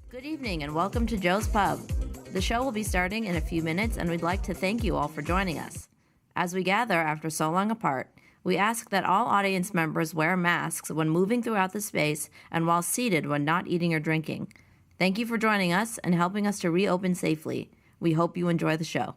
Good evening and welcome to Joe's Pub. The show will be starting in a few minutes and we'd like to thank you all for joining us. As we gather after so long apart, we ask that all audience members wear masks when moving throughout the space and while seated when not eating or drinking. Thank you for joining us and helping us to reopen safely. We hope you enjoy the show.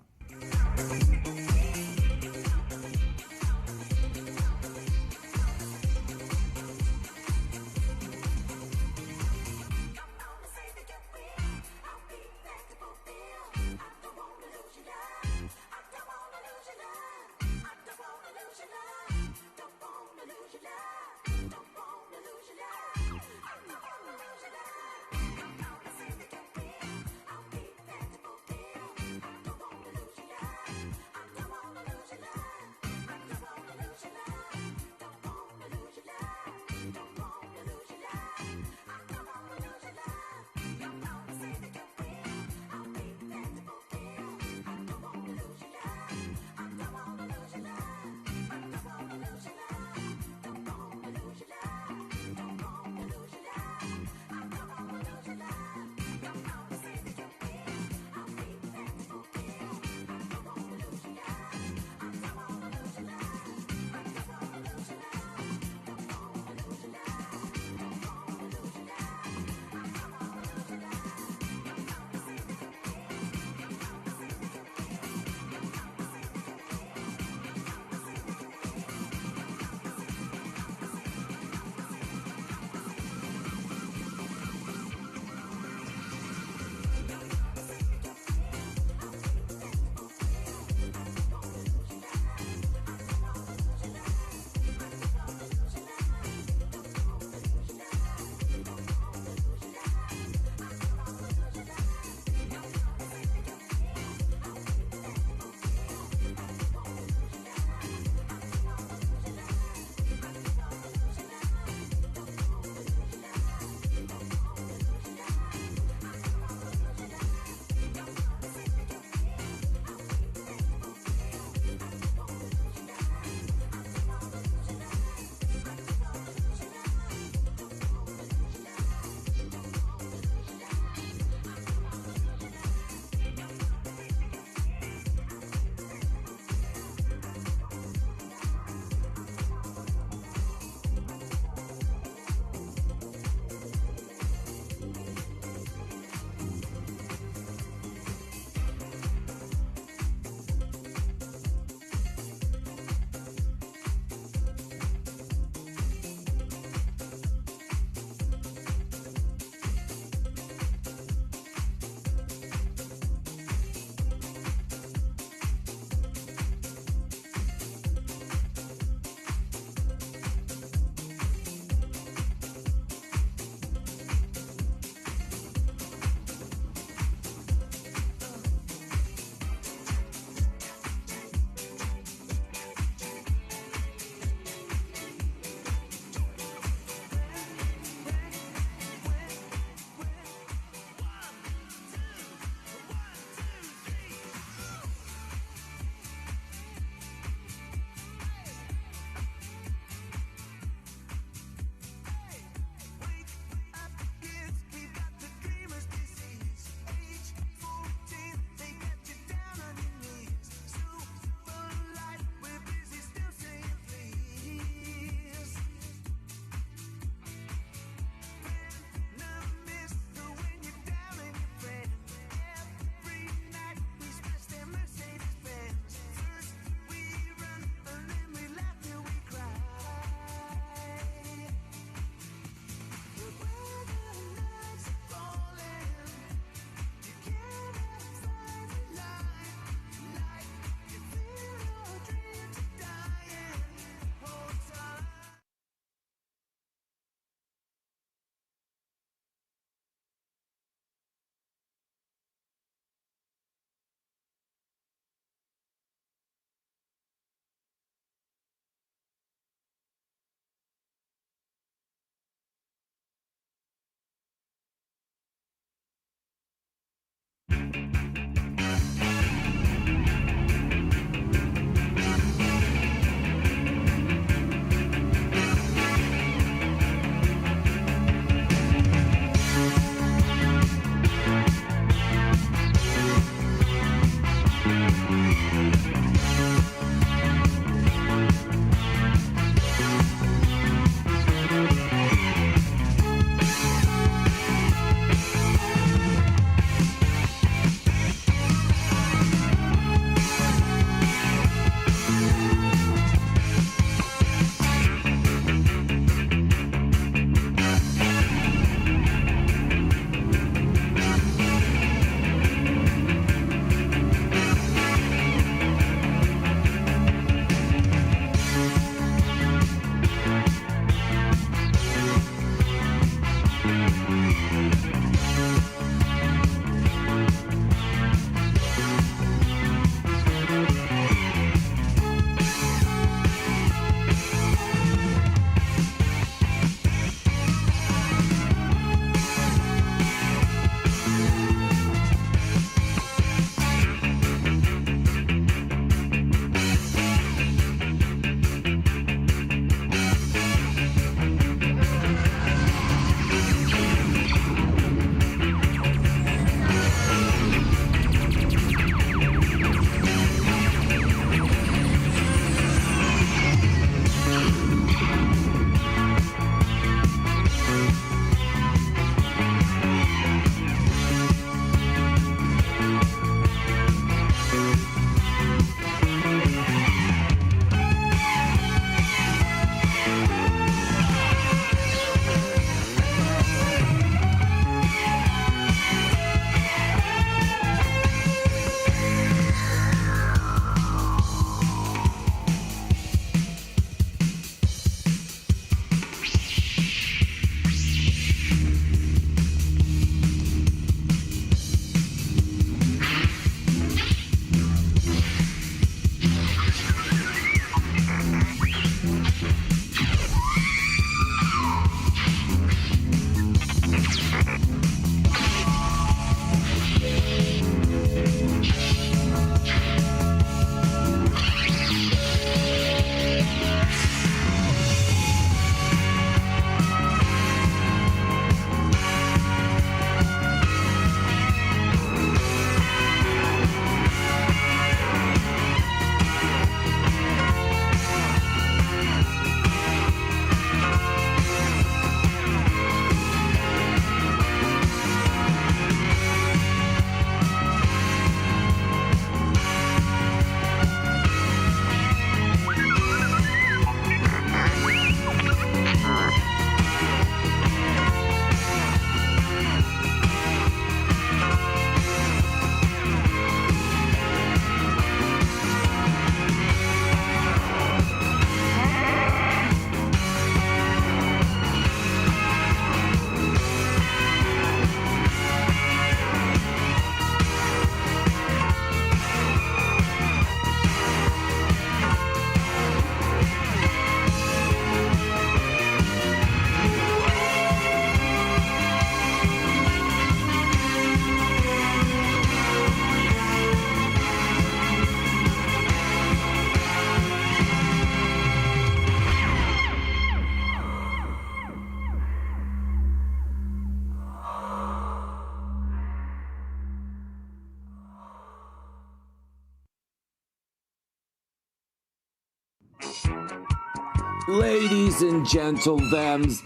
Ladies and gentlethems,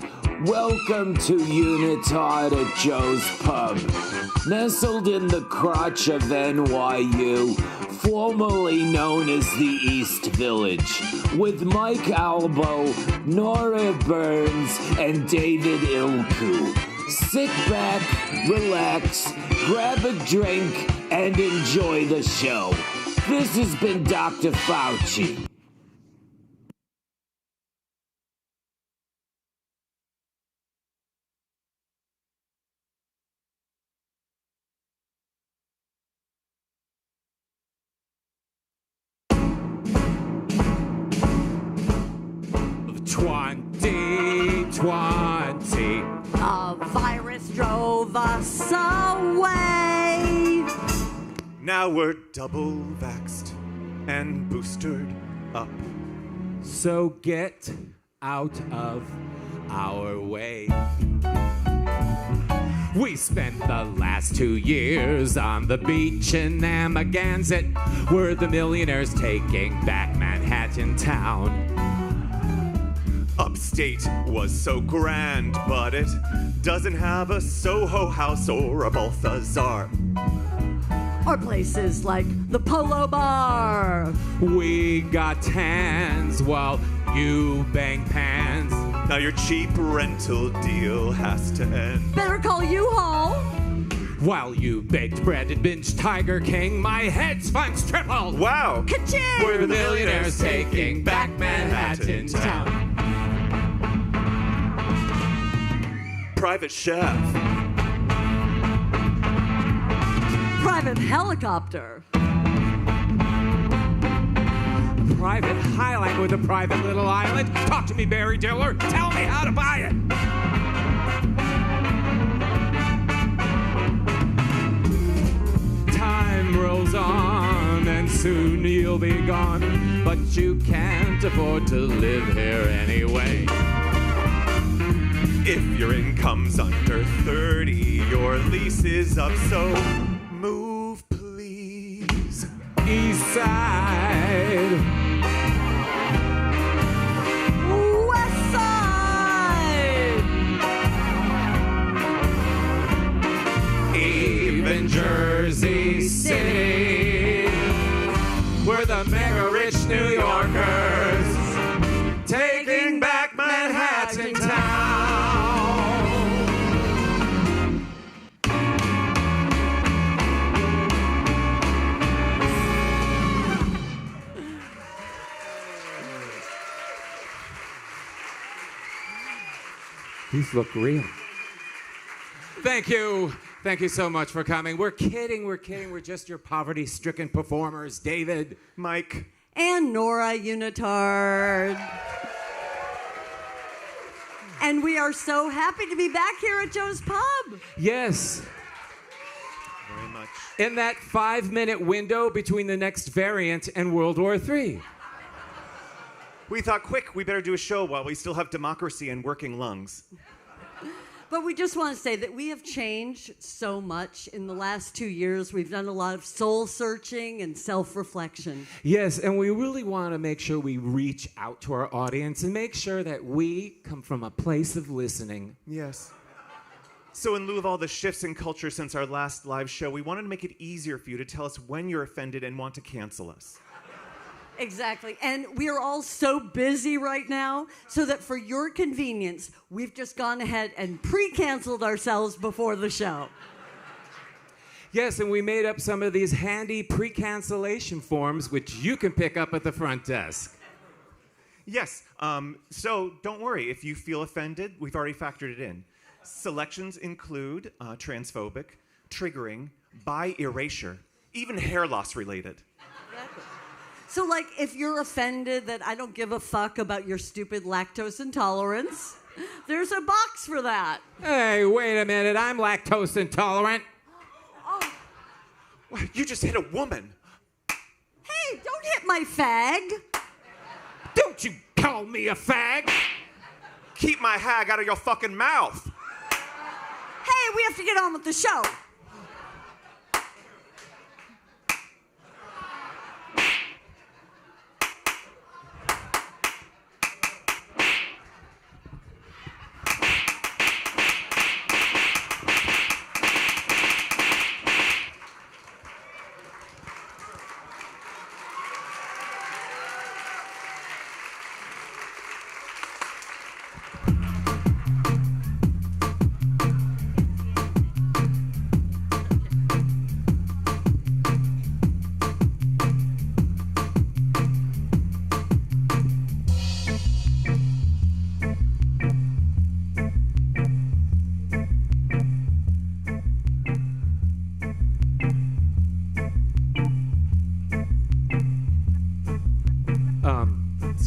welcome to Unitard at Joe's Pub. Nestled in the crotch of NYU, formerly known as the East Village, with Mike Albo, Nora Burns, and David Ilku. Sit back, relax, grab a drink, and enjoy the show. This has been Dr. Fauci. A virus drove us away. Now we're double vaxxed and boosted up. So get out of our way. We spent the last 2 years on the beach in Amagansett. We're the millionaires taking back Manhattan town. Upstate was so grand, but it doesn't have a Soho House or a Balthazar. Or places like the Polo Bar. We got tans while you bang pans. Now your cheap rental deal has to end. Better call U-Haul. While you baked bread and binged Tiger King, my head's funk's tripled. Wow! Ka-ching! We're the millionaires taking back Manhattan town. Private chef. Private helicopter. Private highlight with a private little island. Talk to me, Barry Diller. Tell me how to buy it. Time rolls on and soon you'll be gone, but you can't afford to live here anyway. If your income's under 30, your lease is up, so move, please. East side. West side. Even Jersey City. We're the mega rich New Yorkers taking back Manhattan town. These look real. Thank you. Thank you so much for coming. We're kidding. We're just your poverty-stricken performers, David, Mike, and Nora Unitard. And we are so happy to be back here at Joe's Pub. Yes. very much. In that 5-minute window between the next variant and World War III. We thought, quick, we better do a show while we still have democracy and working lungs. But we just want to say that we have changed so much in the last 2 years. We've done a lot of soul searching and self-reflection. Yes, and we really want to make sure we reach out to our audience and make sure that we come from a place of listening. Yes. So in lieu of all the shifts in culture since our last live show, we wanted to make it easier for you to tell us when you're offended and want to cancel us. Exactly. And we are all so busy right now, so that for your convenience, we've just gone ahead and pre-canceled ourselves before the show. Yes, and we made up some of these handy pre-cancellation forms, which you can pick up at the front desk. Yes, so don't worry. If you feel offended, we've already factored it in. Selections include transphobic, triggering, bi erasure, even hair loss related. Exactly. So, like, if you're offended that I don't give a fuck about your stupid lactose intolerance, there's a box for that. Hey, wait a minute. I'm lactose intolerant. Oh. You just hit a woman. Hey, don't hit my fag. Don't you call me a fag. Keep my hag out of your fucking mouth. Hey, we have to get on with the show.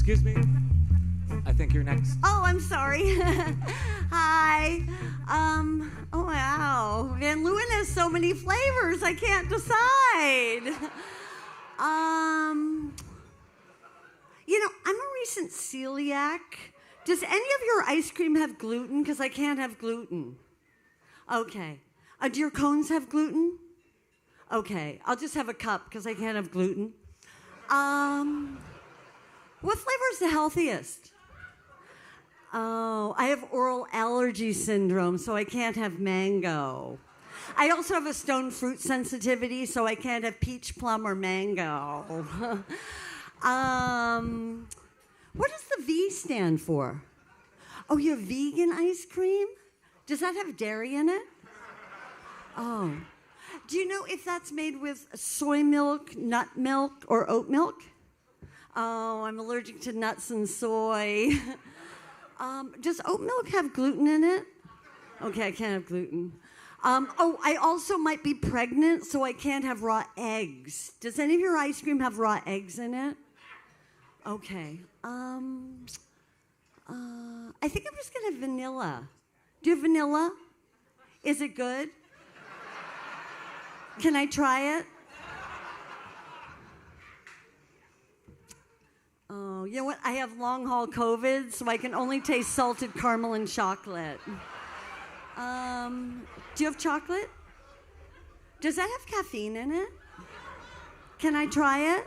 Excuse me. I think you're next. Oh, I'm sorry. Hi. Oh, wow. Van Leeuwen has so many flavors, I can't decide. You know, I'm a recent celiac. Does any of your ice cream have gluten? Because I can't have gluten. Okay. Do your cones have gluten? Okay. I'll just have a cup because I can't have gluten. What flavor is the healthiest? Oh, I have oral allergy syndrome, so I can't have mango. I also have a stone fruit sensitivity, so I can't have peach, plum, or mango. What does the V stand for? Oh, you have vegan ice cream? Does that have dairy in it? Oh. Do you know if that's made with soy milk, nut milk, or oat milk? Oh, I'm allergic to nuts and soy. Does oat milk have gluten in it? Okay, I can't have gluten. Oh, I also might be pregnant, so I can't have raw eggs. Does any of your ice cream have raw eggs in it? Okay. I think I'm just gonna have vanilla. Do you have vanilla? Is it good? Can I try it? Oh, you know what? I have long haul COVID, so I can only taste salted caramel and chocolate. Do you have chocolate? Does that have caffeine in it? Can I try it?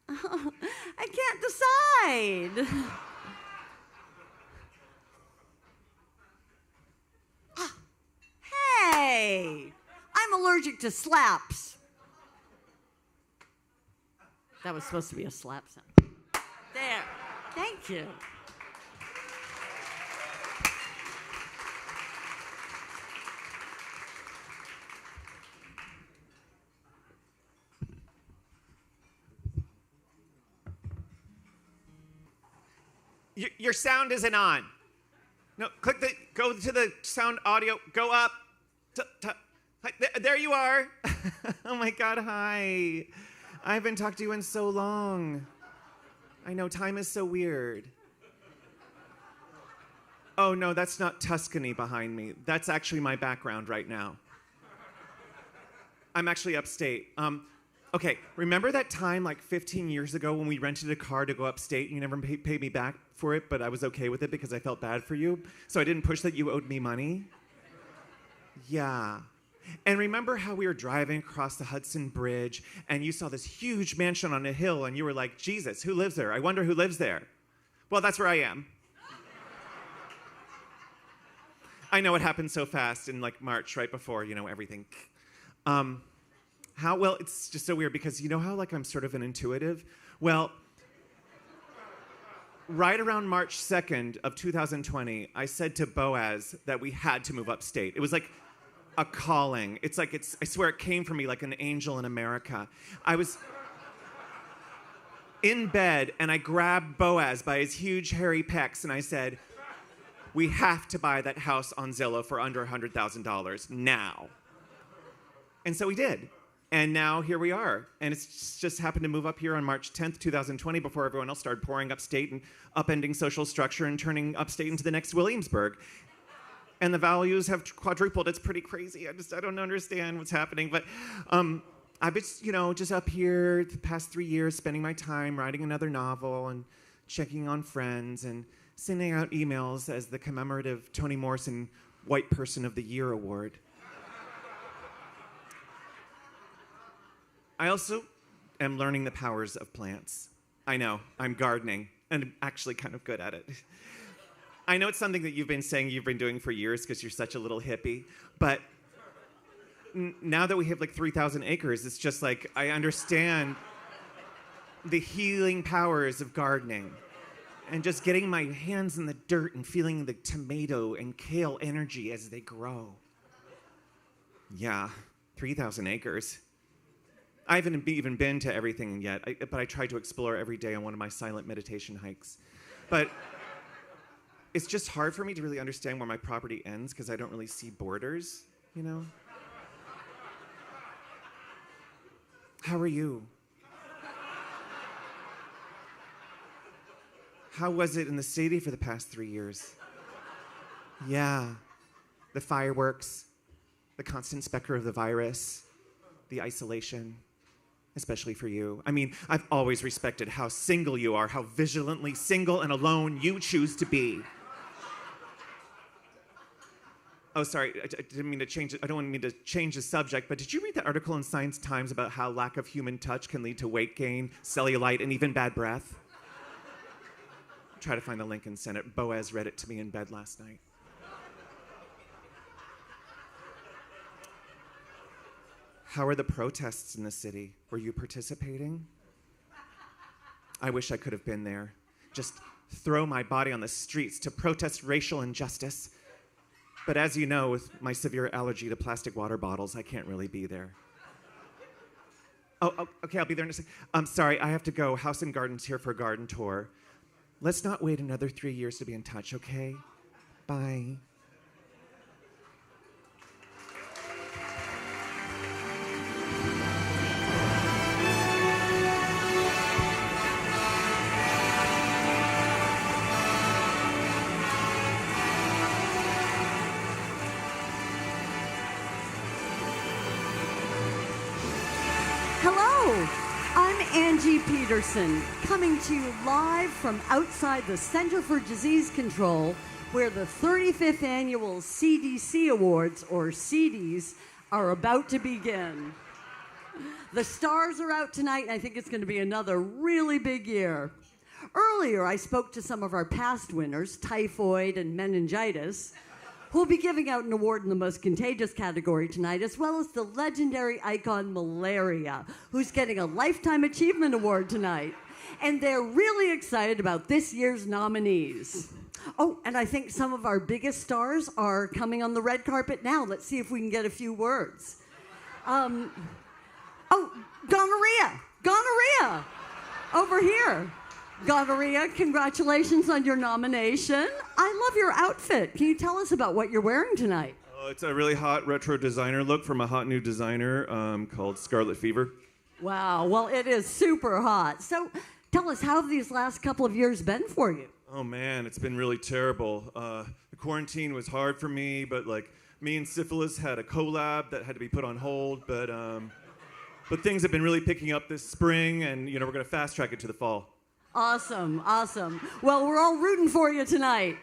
Oh, I can't decide. Hey, I'm allergic to slaps. That was supposed to be a slap sound. There. Thank you. Your sound isn't on. No, go to the sound audio, go up. There you are. Oh my God, hi. I haven't talked to you in so long. I know, time is so weird. Oh no, that's not Tuscany behind me. That's actually my background right now. I'm actually upstate. Okay, remember that time like 15 years ago when we rented a car to go upstate and you never paid me back for it, but I was okay with it because I felt bad for you, so I didn't push that you owed me money? Yeah. And remember how we were driving across the Hudson Bridge and you saw this huge mansion on a hill and you were like, Jesus, who lives there? I wonder who lives there. Well, that's where I am. I know it happened so fast in like March, right before, everything. Well, it's just so weird because you know how like I'm sort of an intuitive? Well, right around March 2nd of 2020, I said to Boaz that we had to move upstate. It was like a calling. I swear it came from me like an angel in America. I was in bed and I grabbed Boaz by his huge hairy pecs and I said, we have to buy that house on Zillow for under $100,000 now. And so we did. And now here we are. And it's just happened to move up here on March 10th, 2020 before everyone else started pouring upstate and upending social structure and turning upstate into the next Williamsburg. And the values have quadrupled. It's pretty crazy. I don't understand what's happening. But I've been, just up here the past 3 years, spending my time writing another novel and checking on friends and sending out emails as the commemorative Toni Morrison White Person of the Year Award. I also am learning the powers of plants. I know, I'm gardening, and I'm actually kind of good at it. I know it's something that you've been saying you've been doing for years because you're such a little hippie, but now that we have like 3,000 acres, it's just like I understand the healing powers of gardening and just getting my hands in the dirt and feeling the tomato and kale energy as they grow. Yeah, 3,000 acres. I haven't even been to everything yet, but I try to explore every day on one of my silent meditation hikes. But it's just hard for me to really understand where my property ends because I don't really see borders, How are you? How was it in the city for the past 3 years? Yeah. The fireworks, the constant specter of the virus, the isolation, especially for you. I mean, I've always respected how single you are, how vigilantly single and alone you choose to be. Oh, sorry, I didn't mean to change it. I don't mean to change the subject, but did you read the article in Science Times about how lack of human touch can lead to weight gain, cellulite, and even bad breath? I'll try to find the link and send it. Boaz read it to me in bed last night. How are the protests in the city? Were you participating? I wish I could have been there. Just throw my body on the streets to protest racial injustice. But as you know, with my severe allergy to plastic water bottles, I can't really be there. Oh, okay, I'll be there in a second. I'm sorry, I have to go. House and Garden's here for a garden tour. Let's not wait another 3 years to be in touch, okay? Bye. Angie Peterson, coming to you live from outside the Center for Disease Control, where the 35th Annual CDC Awards, or CDs, are about to begin. The stars are out tonight, and I think it's going to be another really big year. Earlier, I spoke to some of our past winners, typhoid and meningitis, who will be giving out an award in the most contagious category tonight, as well as the legendary icon malaria, who's getting a Lifetime Achievement Award tonight. And they're really excited about this year's nominees. Oh, and I think some of our biggest stars are coming on the red carpet now. Let's see if we can get a few words. Gonorrhea. Gonorrhea. Over here. Gonorrhea, congratulations on your nomination. I love your outfit. Can you tell us about what you're wearing tonight? It's a really hot retro designer look from a hot new designer called Scarlet Fever. Wow, well, it is super hot. So tell us, how have these last couple of years been for you? Oh, man, it's been really terrible. The quarantine was hard for me, but, me and Syphilis had a collab that had to be put on hold, but things have been really picking up this spring, and, we're going to fast-track it to the fall. Awesome, awesome. Well, we're all rooting for you tonight.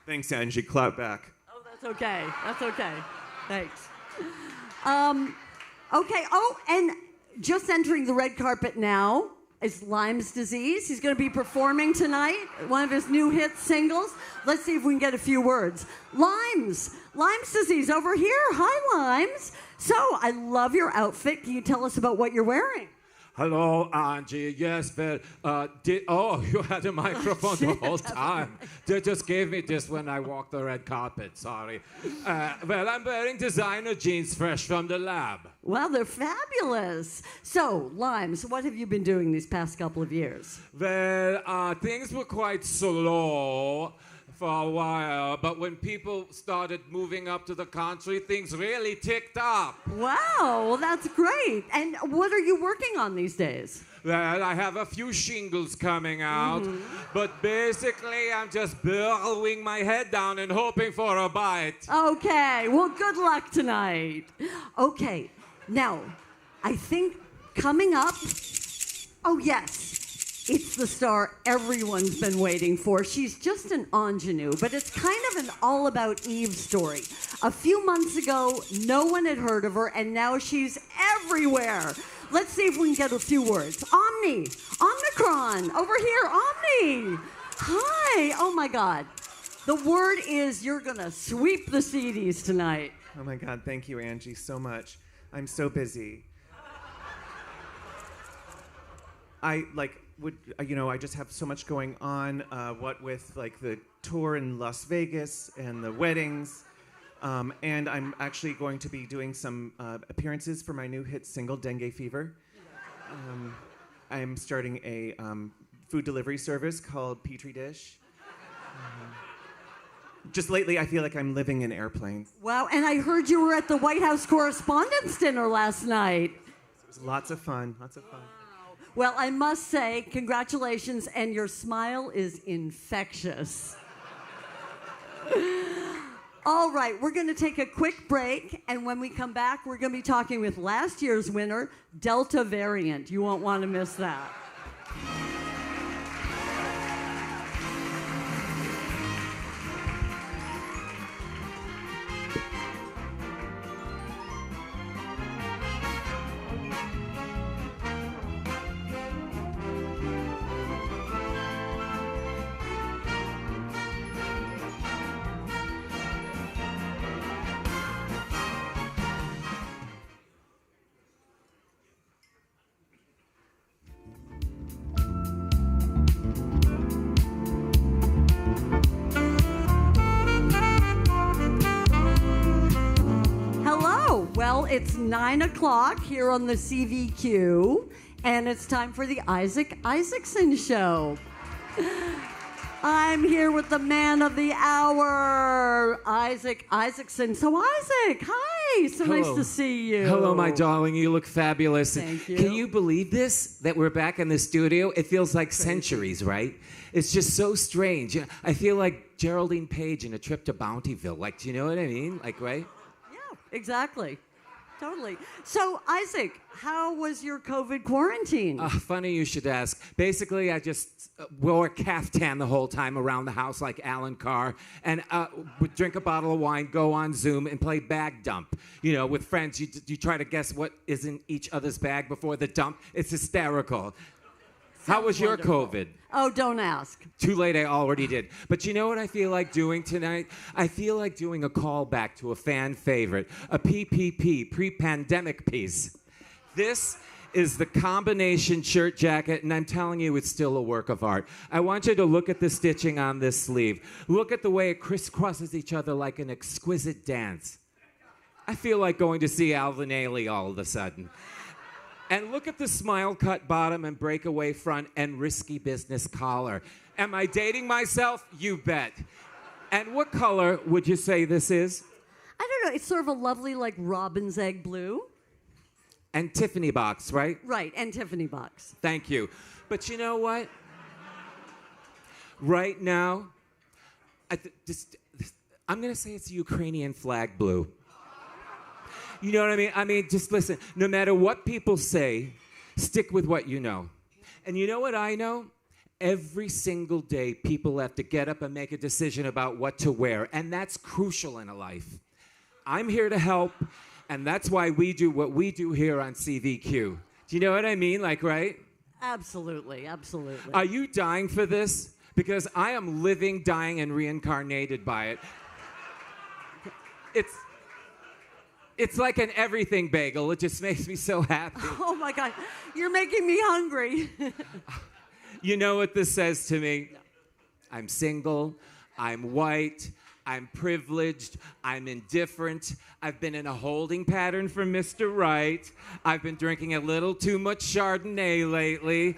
Thanks, Angie. Clap back. Oh, that's okay. That's okay. Thanks. Okay. Oh, and just entering the red carpet now is Lyme's disease. He's going to be performing tonight, one of his new hit singles. Let's see if we can get a few words. Lyme's disease over here. Hi, Lyme's. So, I love your outfit. Can you tell us about what you're wearing? Hello, Angie. Yes, but you had a microphone the whole time. They just gave me this when I walked the red carpet. Sorry. Well, I'm wearing designer jeans fresh from the lab. Well, they're fabulous. So, Limes, what have you been doing these past couple of years? Well, things were quite slow for a while, but when people started moving up to the country, things really ticked up. Wow, well, that's great. And what are you working on these days? Well, I have a few shingles coming out, but basically I'm just burrowing my head down and hoping for a bite. Okay, well, good luck tonight. Okay, now, I think coming up, oh yes, it's the star everyone's been waiting for. She's just an ingenue, but it's kind of an all-about-Eve story. A few months ago, no one had heard of her, and now she's everywhere. Let's see if we can get a few words. Omicron, over here, Omni. Hi, oh my God. The word is you're gonna sweep the CDs tonight. Oh my God, thank you, Angie, so much. I'm so busy. I just have so much going on, what with the tour in Las Vegas and the weddings, and I'm actually going to be doing some appearances for my new hit single, Dengue Fever. I'm starting a food delivery service called Petri Dish. Just lately, I feel like I'm living in airplanes. Wow, and I heard you were at the White House Correspondents' Dinner last night. was lots of fun. Lots of fun. Well, I must say, congratulations, and your smile is infectious. All right, we're going to take a quick break, and when we come back, we're going to be talking with last year's winner, Delta variant. You won't want to miss that. Well, it's 9 o'clock here on the CVQ, and it's time for the Isaac Isaacson Show. I'm here with the man of the hour, Isaac Isaacson. So, Isaac, hi. So Hello. Nice to see you. Hello, my darling. You look fabulous. Thank you. Can you believe this, that we're back in the studio? It feels like centuries, right? It's just so strange. I feel like Geraldine Page in A Trip to Bountyville. Like, do you know what I mean? Like, right? Yeah, exactly. Totally. So, Isaac, how was your COVID quarantine? Funny you should ask. Basically, I just wore a caftan the whole time around the house like Alan Carr, and would drink a bottle of wine, go on Zoom, and play bag dump. You know, with friends, you try to guess what is in each other's bag before the dump. It's hysterical. How was your wonderful. COVID? Oh, don't ask. Too late, I already did. But you know what I feel like doing tonight? I feel like doing a callback to a fan favorite, a PPP, pre-pandemic piece. This is the combination shirt jacket, and I'm telling you, it's still a work of art. I want you to look at the stitching on this sleeve. Look at the way it crisscrosses each other like an exquisite dance. I feel like going to see Alvin Ailey all of a sudden. And look at the smile cut bottom and breakaway front and risky business collar. Am I dating myself? You bet. And what color would you say this is? I don't know. It's sort of a lovely, like, robin's egg blue. And Tiffany box, right? Right, and Tiffany box. Thank you. But you know what? Right now, I'm going to say it's Ukrainian flag blue. You know what I mean? I mean, just listen. No matter what people say, stick with what you know. And you know what I know? Every single day, people have to get up and make a decision about what to wear. And that's crucial in a life. I'm here to help, and that's why we do what we do here on CVQ. Do you know what I mean? Like, right? Absolutely, absolutely. Are you dying for this? Because I am living, dying, and reincarnated by it. It's like an everything bagel. It just makes me so happy. Oh, my God. You're making me hungry. You know what this says to me? No. I'm single. I'm white. I'm privileged. I'm indifferent. I've been in a holding pattern for Mr. Right. I've been drinking a little too much Chardonnay lately.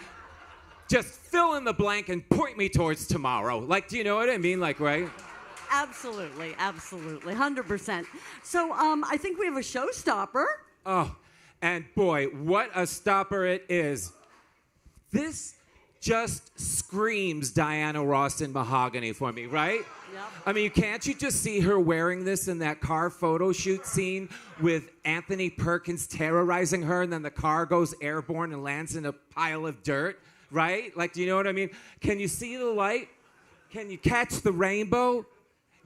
Just fill in the blank and point me towards tomorrow. Like, do you know what I mean? Like, right? Absolutely, absolutely, 100%. So I think we have a showstopper. Oh, and boy, what a stopper it is. This just screams Diana Ross in mahogany for me, right? Yep. I mean, can't you just see her wearing this in that car photo shoot scene with Anthony Perkins terrorizing her, and then the car goes airborne and lands in a pile of dirt, right? Like, do you know what I mean? Can you see the light? Can you catch the rainbow?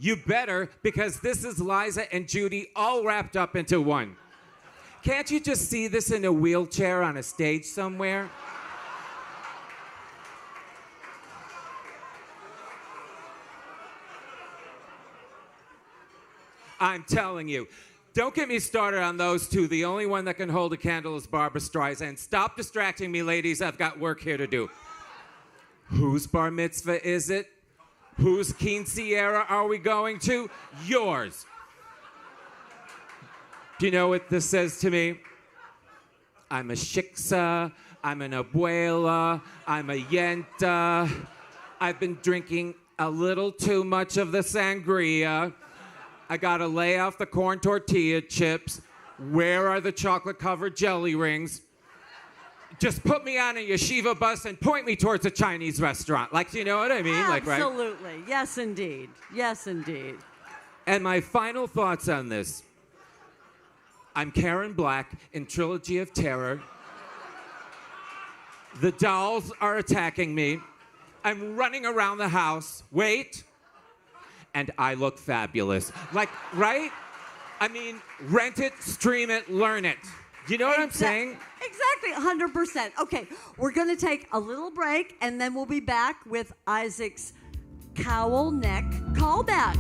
You better, because this is Liza and Judy all wrapped up into one. Can't you just see this in a wheelchair on a stage somewhere? I'm telling you. Don't get me started on those two. The only one that can hold a candle is Barbra Streisand. Stop distracting me, ladies. I've got work here to do. Whose bar mitzvah is it? Whose quinceañera are we going to? Yours. Do you know what this says to me? I'm a shiksa, I'm an abuela, I'm a yenta. I've been drinking a little too much of the sangria. I gotta lay off the corn tortilla chips. Where are the chocolate-covered jelly rings? just put me on a yeshiva bus and point me towards a Chinese restaurant. Like, you know what I mean? Absolutely. Right? Yes, indeed. Yes, indeed. And my final thoughts on this. I'm Karen Black in Trilogy of Terror. The dolls are attacking me. I'm running around the house. Wait. And I look fabulous. Like, right? I mean, rent it, stream it, learn it. You know what I'm saying? Exactly, 100%. Okay, we're going to take a little break, and then we'll be back with Isaac's cowl neck callback.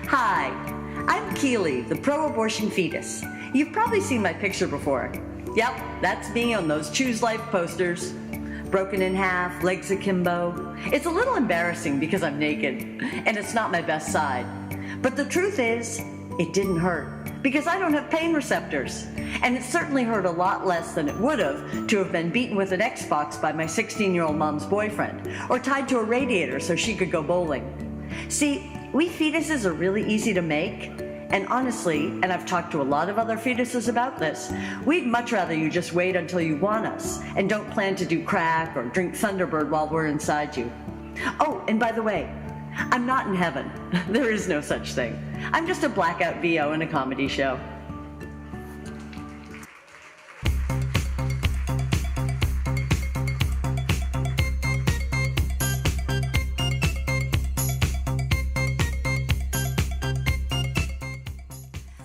Hi, I'm Keely, the pro-abortion fetus. You've probably seen my picture before. Yep, that's me on those Choose Life posters. Broken in half, legs akimbo. It's a little embarrassing because I'm naked, and it's not my best side. But the truth is, it didn't hurt, because I don't have pain receptors. And it certainly hurt a lot less than it would have to have been beaten with an Xbox by my 16-year-old mom's boyfriend, or tied to a radiator so she could go bowling. See, we fetuses are really easy to make, and honestly, and I've talked to a lot of other fetuses about this, we'd much rather you just wait until you want us and don't plan to do crack or drink Thunderbird while we're inside you. Oh, and by the way, I'm not in heaven. There is no such thing. I'm just a blackout VO in a comedy show.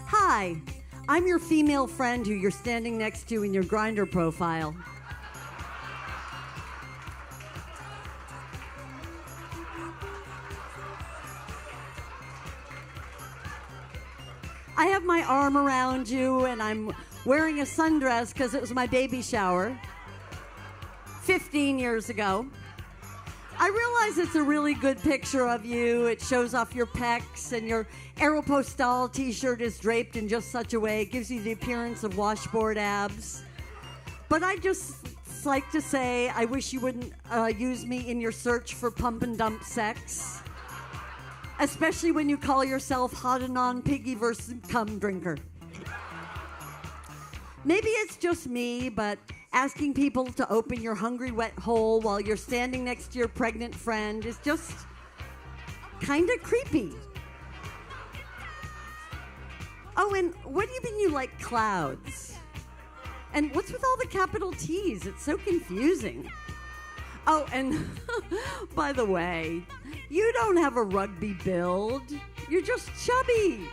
Hi, I'm your female friend who you're standing next to in your Grindr profile. I have my arm around you and I'm wearing a sundress because it was my baby shower 15 years ago. I realize it's a really good picture of you. It shows off your pecs, and your Aeropostale t-shirt is draped in just such a way it gives you the appearance of washboard abs. But I just like to say I wish you wouldn't use me in your search for pump and dump sex, especially when you call yourself hot and on piggy versus cum drinker. Maybe it's just me, but asking people to open your hungry wet hole while you're standing next to your pregnant friend is just kind of creepy. Oh, and what do you mean you like clouds? And what's with all the capital T's? It's so confusing. Oh, and by the way, you don't have a rugby build. You're just chubby.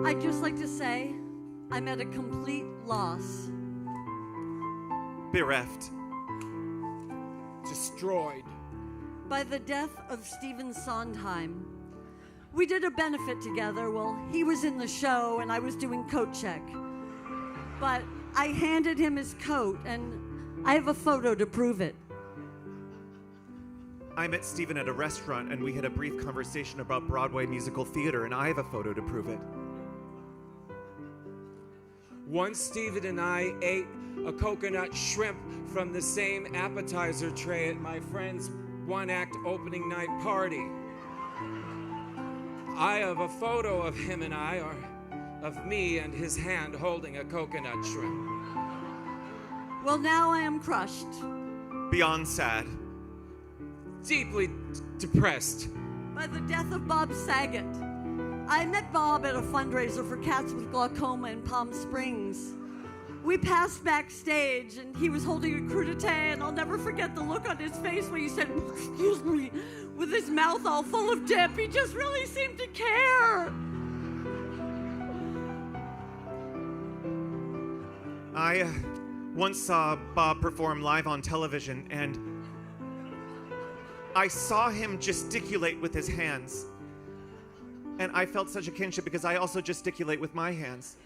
I'd just like to say I'm at a complete loss. Bereft. Destroyed. By the death of Stephen Sondheim. We did a benefit together. Well, he was in the show and I was doing coat check. But I handed him his coat and I have a photo to prove it. I met Stephen at a restaurant and we had a brief conversation about Broadway musical theater, and I have a photo to prove it. Once Stephen and I ate a coconut shrimp from the same appetizer tray at my friend's one-act opening night party. I have a photo of him and I, or of me and his hand holding a coconut shrimp. Well, now I am crushed. Beyond sad. Deeply depressed. By the death of Bob Saget. I met Bob at a fundraiser for cats with glaucoma in Palm Springs. we passed backstage, and he was holding a crudité, and I'll never forget the look on his face when he said, "Excuse me," with his mouth all full of dip. He just really seemed to care. I once saw Bob perform live on television, and I saw him gesticulate with his hands. And I felt such a kinship because I also gesticulate with my hands.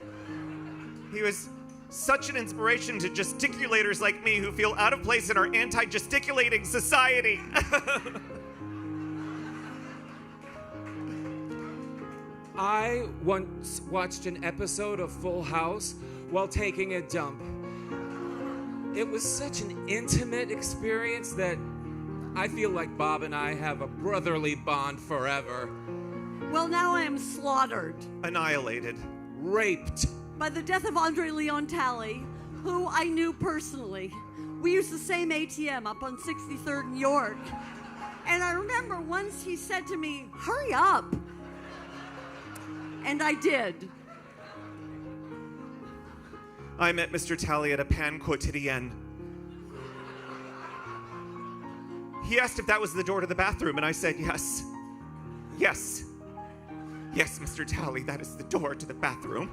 He was such an inspiration to gesticulators like me who feel out of place in our anti-gesticulating society. I once watched an episode of Full House while taking a dump. It was such an intimate experience that I feel like Bob and I have a brotherly bond forever. Well, now I am slaughtered Annihilated. Raped. by the death of Andre Leon Talley, who I knew personally. We used the same ATM up on 63rd and York. And I remember once he said to me, "Hurry up." And I did. I met Mr. Talley at a pan quotidienne. He asked if that was the door to the bathroom, and I said yes. Yes. Yes, Mr. Talley, that is the door to the bathroom.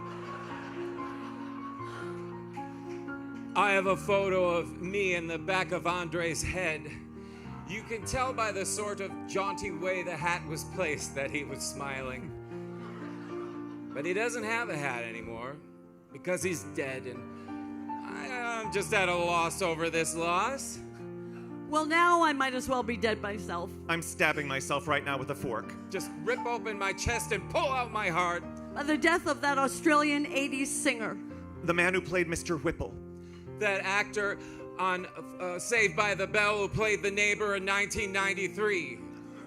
I have a photo of me in the back of Andre's head. You can tell by the sort of jaunty way the hat was placed that he was smiling. But he doesn't have a hat anymore because he's dead, and I'm just at a loss over this loss. Well, now I might as well be dead myself. I'm stabbing myself right now with a fork. Just rip open my chest and pull out my heart. By the death of that Australian 80s singer. The man who played Mr. Whipple. That actor on Saved by the Bell who played the neighbor in 1993.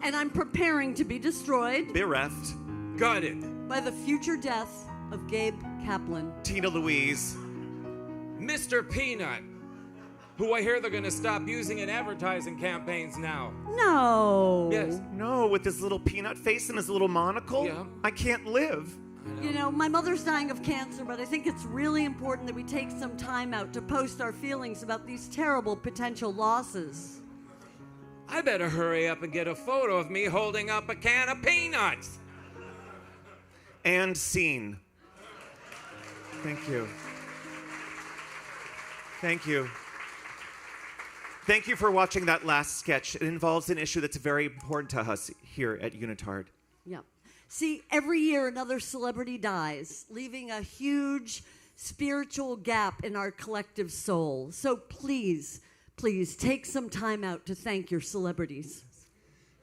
And I'm preparing to be destroyed Bereft. Gutted. by the future death of Gabe Kaplan. Tina Louise. Mr. Peanut, who I hear they're going to stop using in advertising campaigns now. No. Yes. No, with his little peanut face and his little monocle. Yeah. I can't live. You know, my mother's dying of cancer, but I think it's really important that we take some time out to post our feelings about these terrible potential losses. I better hurry up and get a photo of me holding up a can of peanuts. And scene. Thank you. Thank you. Thank you for watching that last sketch. It involves an issue that's very important to us here at Unitard. Yeah. See, every year another celebrity dies, leaving a huge spiritual gap in our collective soul. So please, please take some time out to thank your celebrities.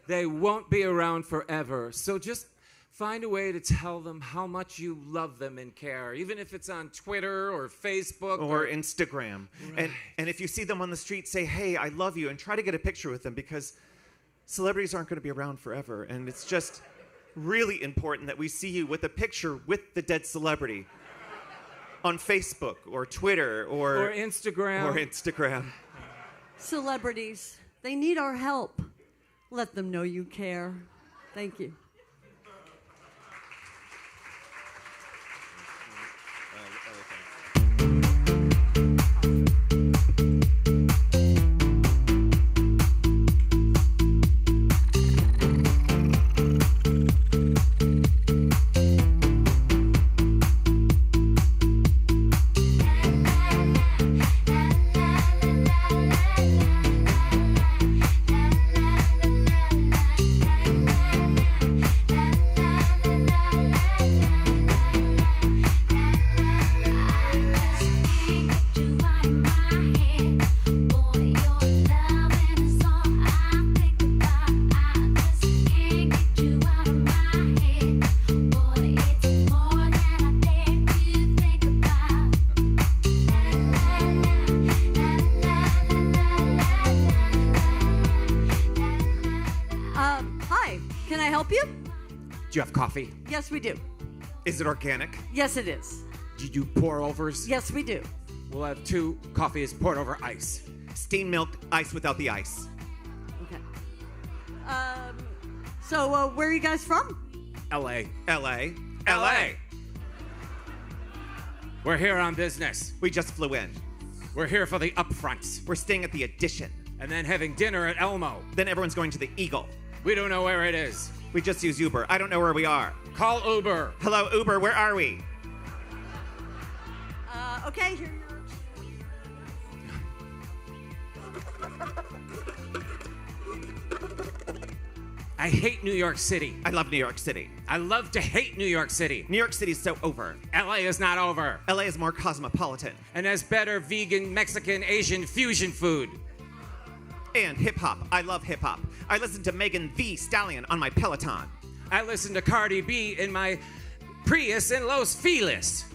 They won't be around forever, so just find a way to tell them how much you love them and care, even if it's on Twitter or Facebook Or Instagram. Right. And if you see them on the street, say, "Hey, I love you," and try to get a picture with them, because celebrities aren't going to be around forever. And it's just really important that we see you with a picture with the dead celebrity on Facebook or Twitter or Instagram. Celebrities, they need our help. Let them know you care. Thank you. Hi, can I help you? Do you have coffee? Yes, we do. Is it organic? Yes, it is. Do you do pour-overs? Yes, we do. We'll have 2 coffees poured over ice. Steamed milk, ice without the ice. Okay. So where are you guys from? L.A. LA. LA. We're here on business. We just flew in. We're here for the upfronts. We're staying at the Edition. And then having dinner at Elmo. Then everyone's going to the Eagle. We don't know where it is. We just use Uber. I don't know where we are. Call Uber. Hello, Uber, where are we? Okay, here I hate New York City. I love New York City. I love to hate New York City. New York City's so over. LA is not over. LA is more cosmopolitan. And has better vegan, Mexican, Asian fusion food. And hip-hop. I love hip-hop. I listen to Megan Thee Stallion on my Peloton. I listen to Cardi B in my Prius in Los Feliz.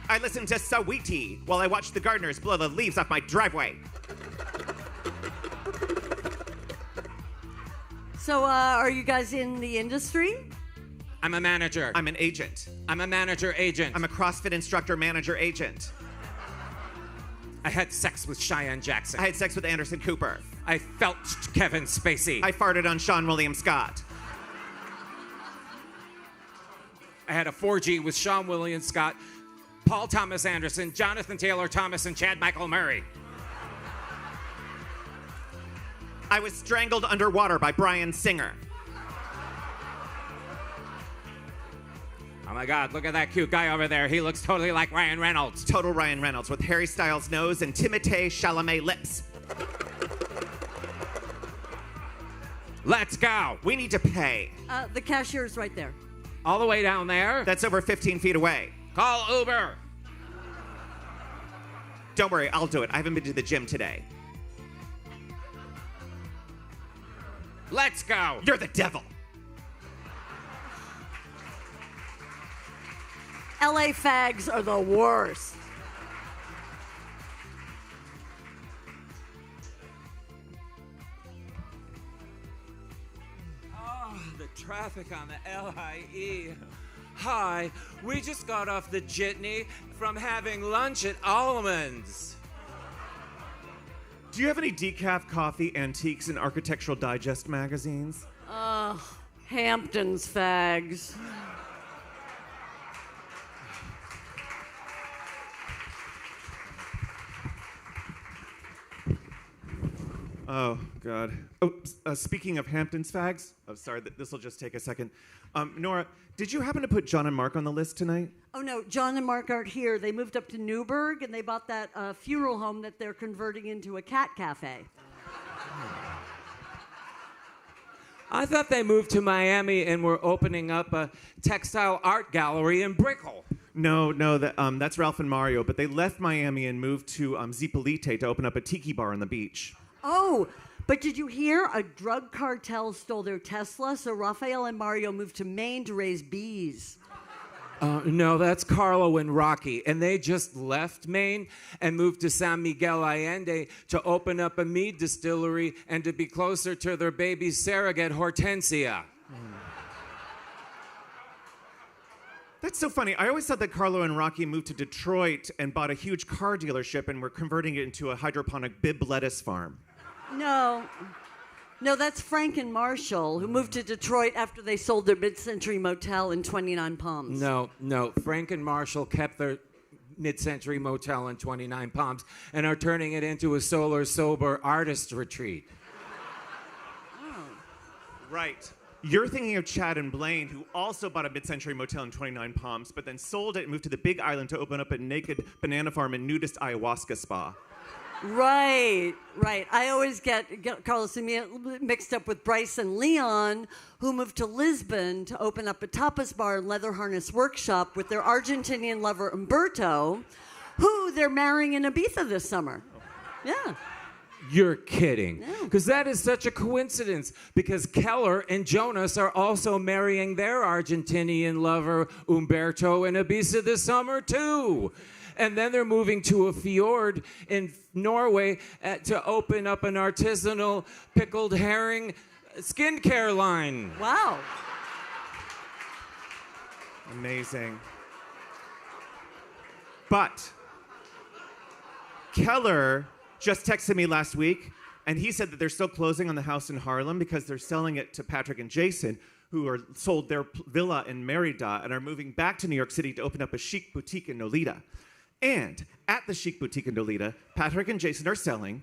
I listen to Saweetie while I watch the gardeners blow the leaves off my driveway. So, are you guys in the industry? I'm a manager. I'm an agent. I'm a manager agent. I'm a CrossFit instructor manager agent. I had sex with Cheyenne Jackson. I had sex with Anderson Cooper. I felt Kevin Spacey. I farted on Sean William Scott. I had a 4G with Sean William Scott, Paul Thomas Anderson, Jonathan Taylor Thomas, and Chad Michael Murray. I was strangled underwater by Bryan Singer. Oh my God, look at that cute guy over there. He looks totally like Ryan Reynolds. Total Ryan Reynolds with Harry Styles' nose and Timothée Chalamet lips. Let's go. We need to pay. The cashier's right there. All the way down there. That's over 15 feet away. Call Uber. Don't worry, I'll do it. I haven't been to the gym today. Let's go. You're the devil. LA fags are the worst. Oh, the traffic on the LIE. Hi, we just got off the jitney from having lunch at Almonds. Do you have any decaf coffee, antiques, and architectural digest magazines? Hamptons fags. Oh, God. Oh, speaking of Hamptons fags, sorry, this will just take a second. Nora, did you happen to put John and Mark on the list tonight? Oh, no, John and Mark aren't here. They moved up to Newburgh, and they bought that funeral home that they're converting into a cat cafe. I thought they moved to Miami and were opening up a textile art gallery in Brickell. No, that's Ralph and Mario, but they left Miami and moved to Zipolite to open up a tiki bar on the beach. Oh, but did you hear? A drug cartel stole their Tesla, so Raphael and Mario moved to Maine to raise bees. No, that's Carlo and Rocky, and they just left Maine and moved to San Miguel Allende to open up a mead distillery and to be closer to their baby surrogate, Hortensia. That's so funny. I always thought that Carlo and Rocky moved to Detroit and bought a huge car dealership and were converting it into a hydroponic Bibb lettuce farm. No, that's Frank and Marshall, who moved to Detroit after they sold their mid-century motel in 29 Palms. No, Frank and Marshall kept their mid-century motel in 29 Palms and are turning it into a solar sober artist retreat. Right. You're thinking of Chad and Blaine, who also bought a mid-century motel in 29 Palms, but then sold it and moved to the Big Island to open up a naked banana farm and nudist ayahuasca spa. Right. I always get Carlos and me mixed up with Bryce and Leon, who moved to Lisbon to open up a tapas bar and leather harness workshop with their Argentinian lover Umberto, who they're marrying in Ibiza this summer. Yeah. You're kidding. Because that is such a coincidence. Because Keller and Jonas are also marrying their Argentinian lover, Umberto, in Ibiza this summer, too. And then they're moving to a fjord in Norway to open up an artisanal pickled herring skincare line. Wow. Amazing. But Keller just texted me last week, and he said that they're still closing on the house in Harlem because they're selling it to Patrick and Jason, who are sold their villa in Merida and are moving back to New York City to open up a chic boutique in Nolita. And at the chic boutique in Nolita, Patrick and Jason are selling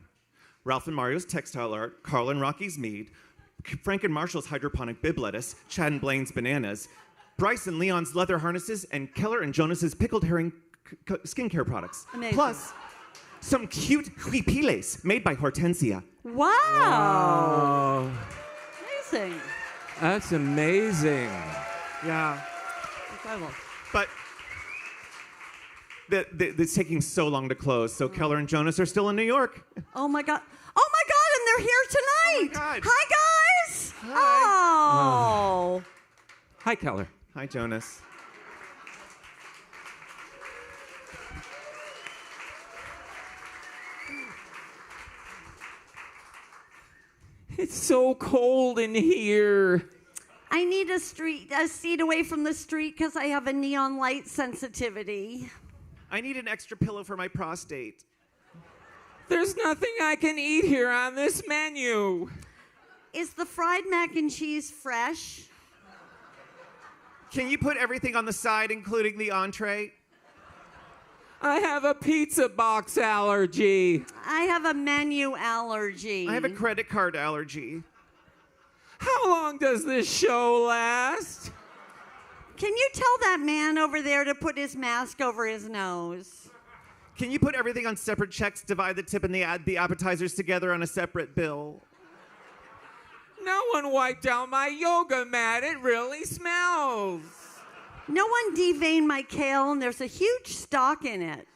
Ralph and Mario's textile art, Carl and Rocky's mead, Frank and Marshall's hydroponic bib lettuce, Chad and Blaine's bananas, Bryce and Leon's leather harnesses, and Keller and Jonas's pickled herring skincare products. Amazing. Plus, some cute huipiles made by Hortensia. Wow. Amazing. That's amazing. Yeah. Incredible. But it's taking so long to close, so Keller and Jonas are still in New York. Oh my God. Oh my God, and they're here tonight. Oh my God. Hi, guys. Hi. Oh. Hi, Keller. Hi, Jonas. It's so cold in here. I need a seat away from the street because I have a neon light sensitivity. I need an extra pillow for my prostate. There's nothing I can eat here on this menu. Is the fried mac and cheese fresh? Can you put everything on the side, including the entree? I have a pizza box allergy. I have a menu allergy. I have a credit card allergy. How long does this show last? Can you tell that man over there to put his mask over his nose? Can you put everything on separate checks, divide the tip and the appetizers together on a separate bill? No one wiped down my yoga mat. It really smells. No one deveined my kale, and there's a huge stalk in it.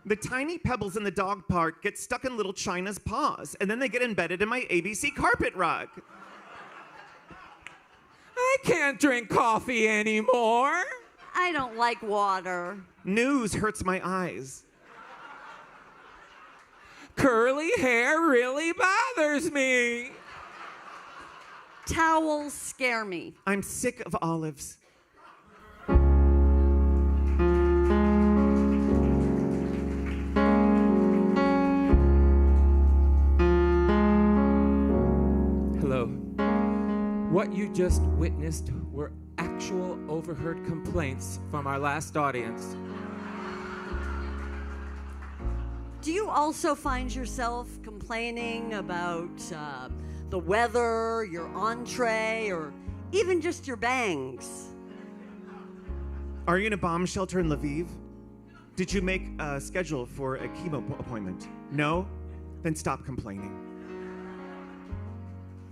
The tiny pebbles in the dog park get stuck in little China's paws, and then they get embedded in my ABC carpet rug. I can't drink coffee anymore. I don't like water. News hurts my eyes. Curly hair really bothers me. Towels scare me. I'm sick of olives. Hello. What you just witnessed were actual overheard complaints from our last audience. Do you also find yourself complaining about the weather, your entree, or even just your bangs? Are you in a bomb shelter in Lviv? Did you make a schedule for a chemo appointment? No? Then stop complaining.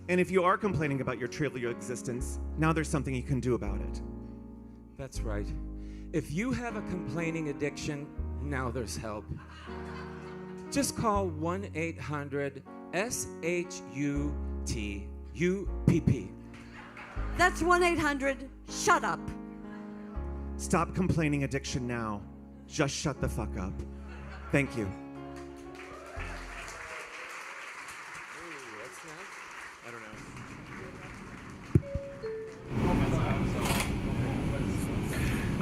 And if you are complaining about your trivial existence, now there's something you can do about it. That's right. If you have a complaining addiction, now there's help. Just call 1-800-SHUTUPP. That's 1-800-SHUT-UP. Stop complaining addiction now. Just shut the fuck up. Thank you.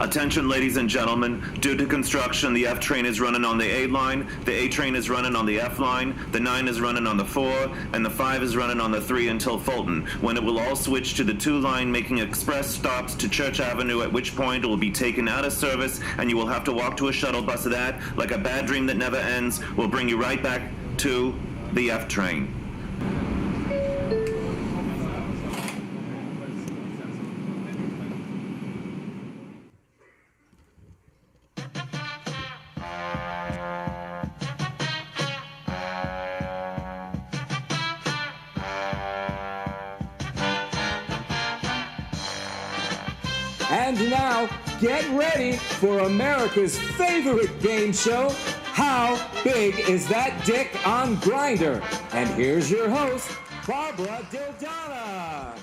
Attention, ladies and gentlemen. Due to construction, the F train is running on the A line, the A train is running on the F line, the 9 is running on the 4, and the 5 is running on the 3 until Fulton, when it will all switch to the 2 line, making express stops to Church Avenue, at which point it will be taken out of service, and you will have to walk to a shuttle bus that, like a bad dream that never ends, will bring you right back to the F train. And now, get ready for America's favorite game show, How Big Is That Dick on Grindr? And here's your host, Barbara Dildana.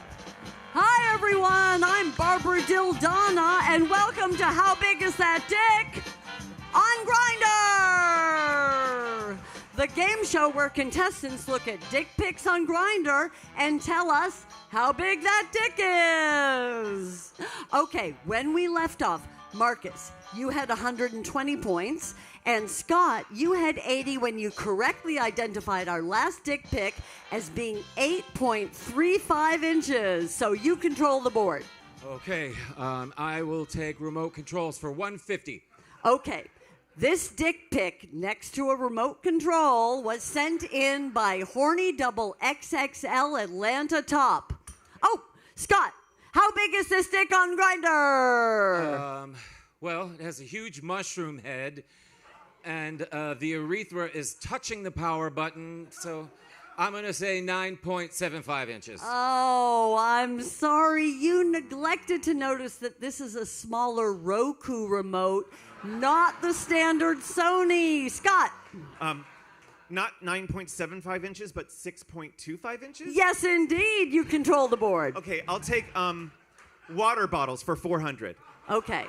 Hi, everyone. I'm Barbara Dildana, and welcome to How Big Is That Dick on Grindr? The game show where contestants look at dick pics on Grindr and tell us how big that dick is. Okay, when we left off, Marcus, you had 120 points, And Scott, you had 80 when you correctly identified our last dick pic as being 8.35 inches. So you control the board. Okay, I will take remote controls for 150. Okay. This dick pic next to a remote control was sent in by Horny Double XXL Atlanta Top. Oh, Scott, how big is this dick on Grindr? Well, it has a huge mushroom head, and the urethra is touching the power button, so I'm going to say 9.75 inches. Oh, I'm sorry. You neglected to notice that this is a smaller Roku remote, not the standard Sony. Scott. Not 9.75 inches, but 6.25 inches? Yes, indeed. You control the board. Okay, I'll take water bottles for 400. Okay.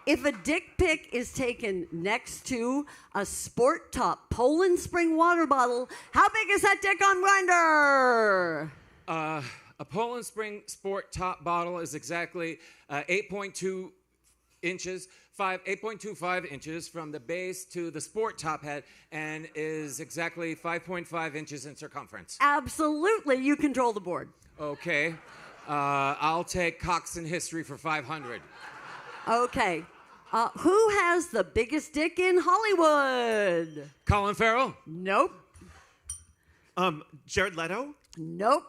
If a dick pic is taken next to a Sport Top Poland Spring water bottle, how big is that dick on Grindr? A Poland Spring Sport Top bottle is exactly 8.2 inches, 8.25 inches from the base to the Sport Top head, and is exactly 5.5 inches in circumference. Absolutely. You control the board. Okay. I'll take Cox in history for 500. Okay. Who has the biggest dick in Hollywood? Colin Farrell? Nope. Jared Leto? Nope.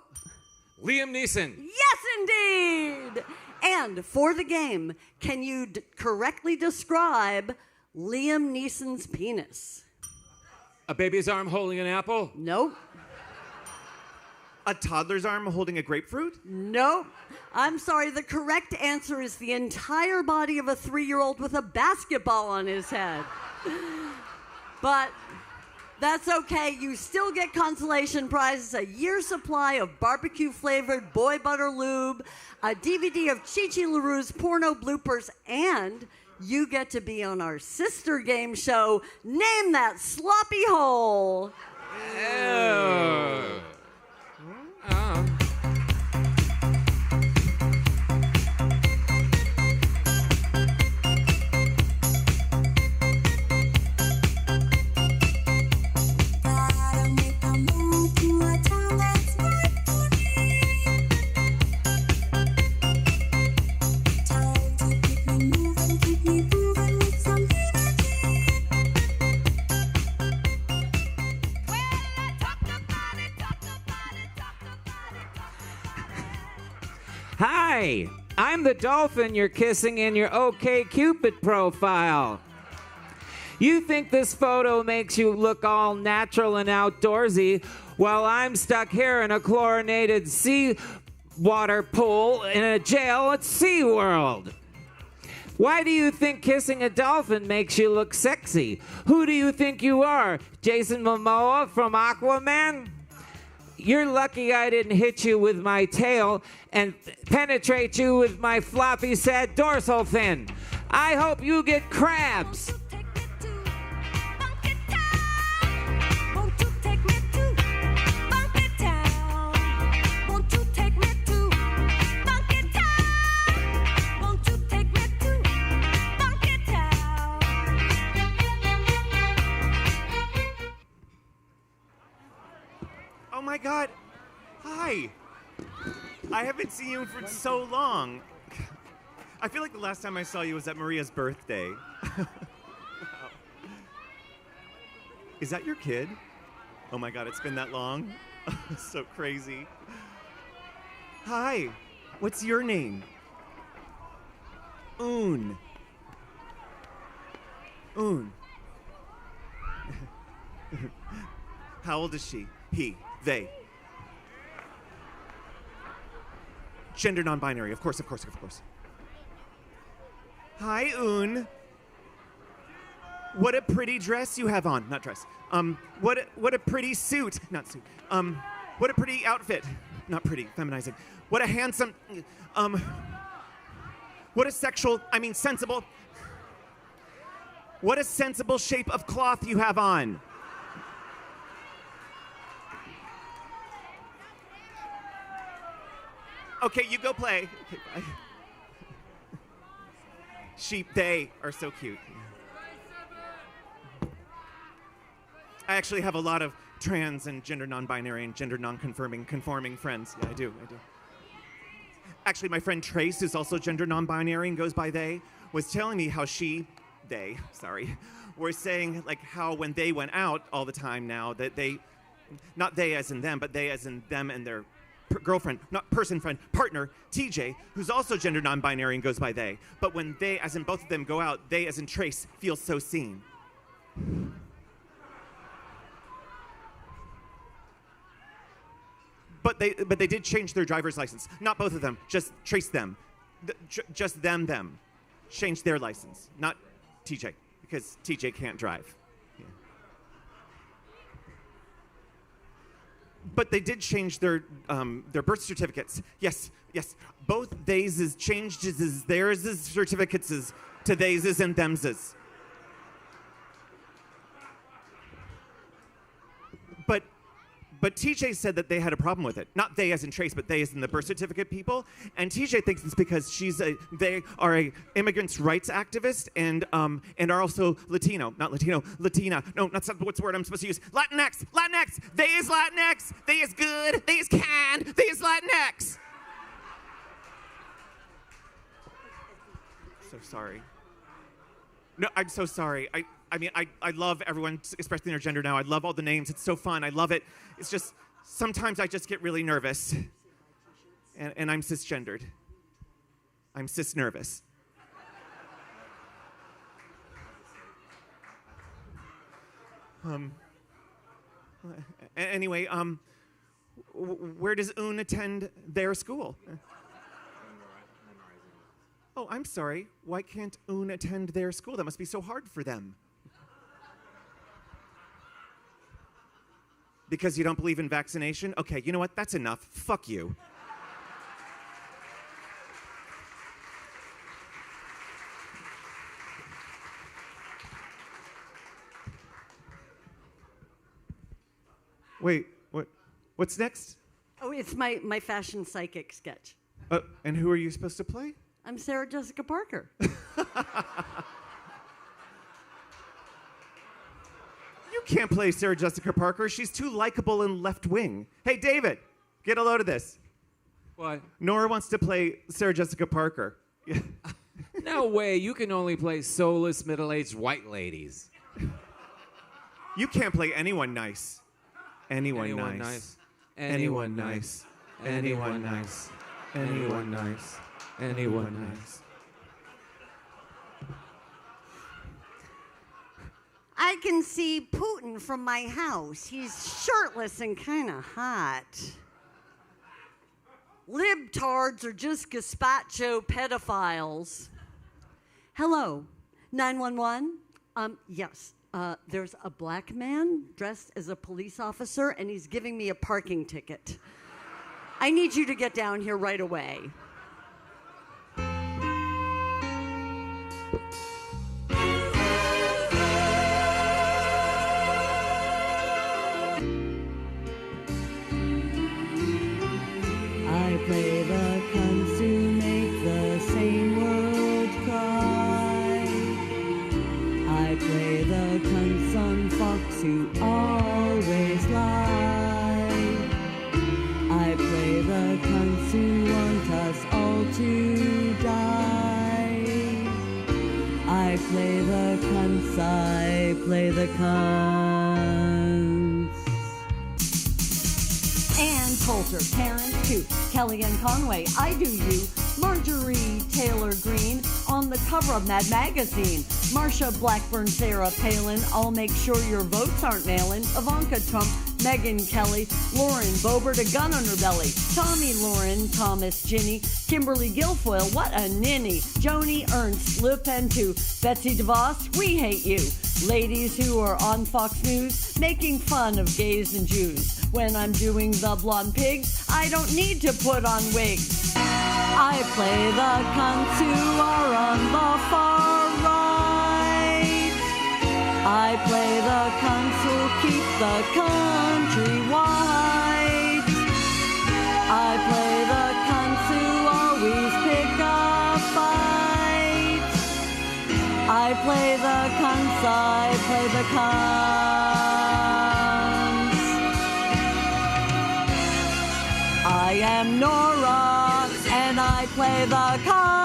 Liam Neeson? Yes, indeed. And for the game, can you correctly describe Liam Neeson's penis? A baby's arm holding an apple? Nope. A toddler's arm holding a grapefruit? Nope. I'm sorry, the correct answer is the entire body of a 3-year-old with a basketball on his head. But that's okay. You still get consolation prizes, a year's supply of barbecue-flavored boy butter lube, a DVD of Chi Chi LaRue's porno bloopers, and you get to be on our sister game show, Name That Sloppy Hole. Hi, I'm the dolphin you're kissing in your OkCupid profile. You think this photo makes you look all natural and outdoorsy, while I'm stuck here in a chlorinated seawater pool in a jail at SeaWorld. Why do you think kissing a dolphin makes you look sexy? Who do you think you are, Jason Momoa from Aquaman? You're lucky I didn't hit you with my tail and penetrate you with my floppy, sad dorsal fin. I hope you get crabs. Oh my God. Hi. I haven't seen you for so long. I feel like the last time I saw you was at Maria's birthday. Wow. Is that your kid? Oh my God, it's been that long? So crazy. Hi. What's your name? Un. How old is she? He. They. Gender non-binary, of course. Hi, Un. What a pretty dress you have on. Not dress. What a pretty suit. Not suit. What a pretty outfit. Not pretty, feminizing. What a handsome, what a sensible. What a sensible shape of cloth you have on. Okay, you go play. Okay, bye. They are so cute. I actually have a lot of trans and gender non-binary and gender conforming friends. Yeah, I do. Actually, my friend Trace, who's also gender non-binary and goes by they, was telling me how were saying like how when they went out all the time now that they, not they as in them, but they as in them and their girlfriend, not person friend, partner, TJ, who's also gender non-binary and goes by they. But when they, as in both of them, go out, they as in Trace feels so seen. But they did change their driver's license. Not both of them, just Trace them. Just them. Changed their license, not TJ, because TJ can't drive. Yeah. But they did change their birth certificates. Yes. Both theirs is changed as theirs is certificates is to theirs is and them's. But TJ said that they had a problem with it. Not they as in Trace, but they as in the birth certificate people. And TJ thinks it's because they are a immigrants' rights activist and are also Latino. Not Latino, Latina. No, that's not what's the word I'm supposed to use. Latinx. They is Latinx. They is good. They is kind. They is Latinx. So sorry. No, I'm so sorry. I mean, I love everyone expressing their gender now. I love all the names. It's so fun. I love it. It's just, sometimes I just get really nervous. And I'm cisgendered. I'm cis-nervous. Anyway, where does Un attend their school? Oh, I'm sorry. Why can't Un attend their school? That must be so hard for them. Because you don't believe in vaccination? Okay, you know what? That's enough. Fuck you. Wait, what's next? Oh, it's my fashion psychic sketch. And who are you supposed to play? I'm Sarah Jessica Parker. You can't play Sarah Jessica Parker. She's too likable and left-wing. Hey, David, get a load of this. What? Nora wants to play Sarah Jessica Parker. No way. You can only play soulless middle-aged white ladies. You can't play anyone nice. Anyone nice. Anyone nice. Anyone nice. Anyone nice. Anyone nice. I can see Putin from my house. He's shirtless and kind of hot. Libtards are just gazpacho pedophiles. Hello, 911? Yes, there's a black man dressed as a police officer, and he's giving me a parking ticket. I need you to get down here right away. I play the cunts who make the same world cry. I play the cunts on Fox who always lie. I play the cunts who want us all to die. I play the cunts, I play the cunts. Ann Coulter, Karen Coote, Kellyanne Conway, I Do You, Marjorie Taylor Greene, on the cover of Mad Magazine, Marsha Blackburn, Sarah Palin, I'll make sure your votes aren't mailin', Ivanka Trump, Megyn Kelly, Lauren Boebert, a gun on her belly, Tommy Lauren, Thomas Ginny, Kimberly Guilfoyle, what a ninny, Joni Ernst, Le Pen too, Betsy DeVos, we hate you, ladies who are on Fox News, making fun of gays and Jews. When I'm doing the blonde pigs, I don't need to put on wigs. I play the cunts who are on the far right. I play the cunts who keep the country white. I play the cunts who always pick a fight. I play the cunts, I play the cunts. I am Nora, and I play the kite.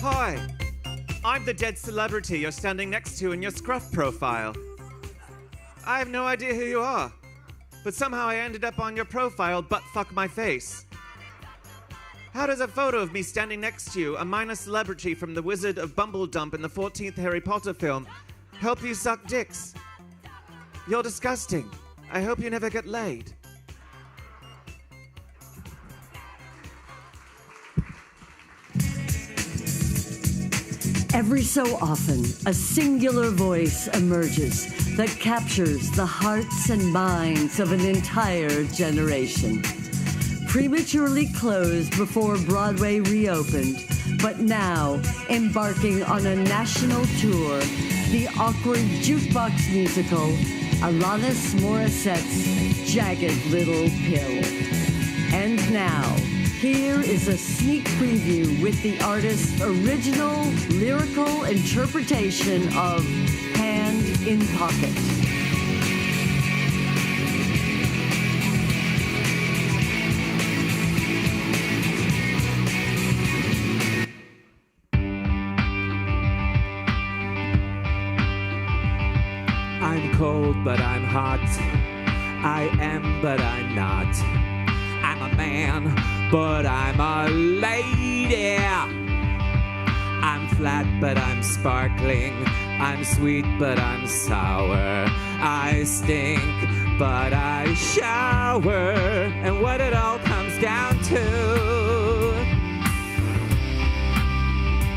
Hi, I'm the dead celebrity you're standing next to in your scruff profile. I have no idea who you are, but somehow I ended up on your profile butt fuck my face. How does a photo of me standing next to you, a minor celebrity from the Wizard of Bumbledump in the 14th Harry Potter film, help you suck dicks? You're disgusting. I hope you never get laid. Every so often, a singular voice emerges that captures the hearts and minds of an entire generation. Prematurely closed before Broadway reopened, but now embarking on a national tour, the awkward jukebox musical, Alanis Morissette's Jagged Little Pill. And now, here is a sneak preview with the artist's original lyrical interpretation of Hand in Pocket. I'm cold, but I'm hot. I am, but I'm not. I'm a man, but I'm a lady. I'm flat, but I'm sparkling. I'm sweet, but I'm sour. I stink, but I shower. And what it all comes down to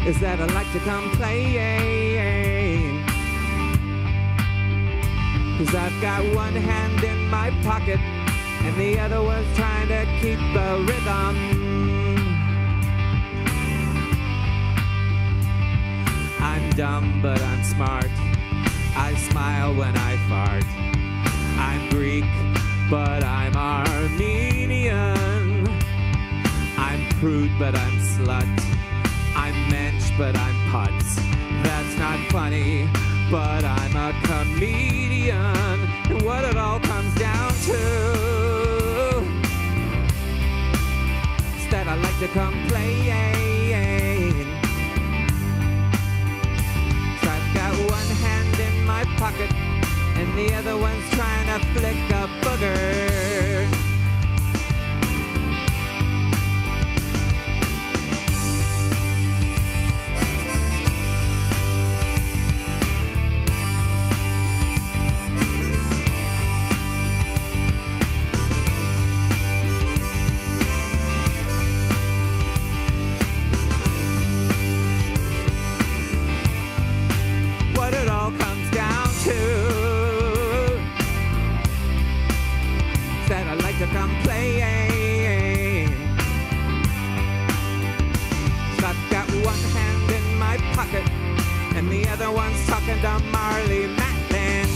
is that I like to complain. 'Cause I've got one hand in my pocket and the other was trying to keep the rhythm. I'm dumb, but I'm smart. I smile when I fart. I'm Greek, but I'm Armenian. I'm prude, but I'm slut. I'm mensch, but I'm putz. That's not funny, but I'm a comedian. And what it all comes down to is that I like to complain. So I've got one hand in my pocket and the other one's trying to flick a booger. Complain. So I've got one hand in my pocket and the other one's talking to Marley Matlin.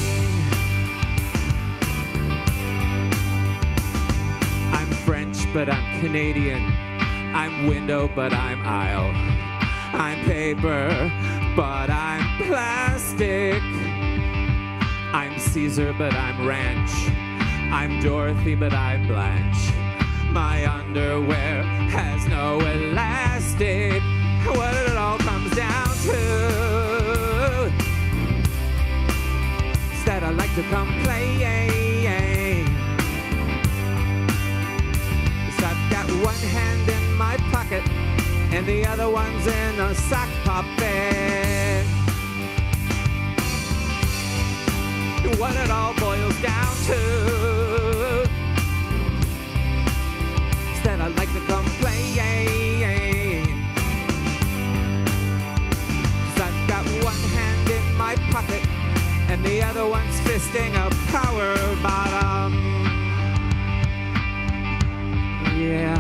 I'm French, but I'm Canadian. I'm window, but I'm aisle. I'm paper, but I'm plastic. I'm Caesar, but I'm ranch. I'm Dorothy, but I'm Blanche. My underwear has no elastic. What it all comes down to is that I like to complain. 'Cause I've got one hand in my pocket and the other one's in a sock puppet. What it all boils down to is that I like to complain. 'Cause I've got one hand in my pocket The other one's fisting a power bottom. Yeah.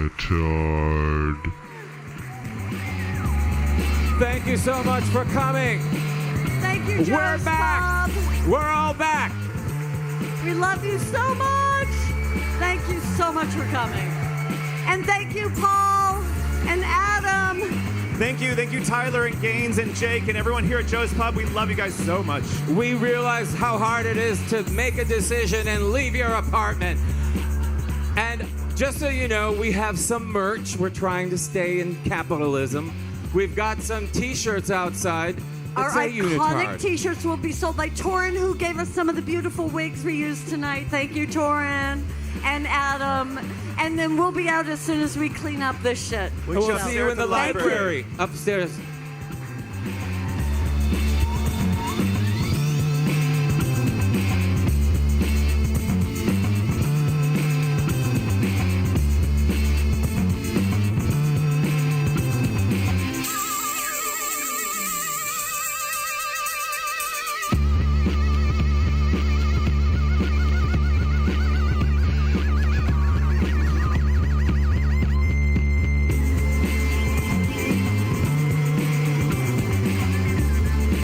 Unitard. Thank you so much for coming. Thank you, We're Joe's back. Pub. We're all back. We love you so much. Thank you so much for coming. And thank you, Paul and Adam. Thank you, Tyler and Gaines and Jake and everyone here at Joe's Pub. We love you guys so much. We realize how hard it is to make a decision and leave your apartment. And just so you know, we have some merch. We're trying to stay in capitalism. We've got some T-shirts outside. Our Say iconic Unitard. T-shirts will be sold by Torin, who gave us some of the beautiful wigs we used tonight. Thank you, Torin and Adam. And then we'll be out as soon as we clean up this shit. We'll see you in the library upstairs.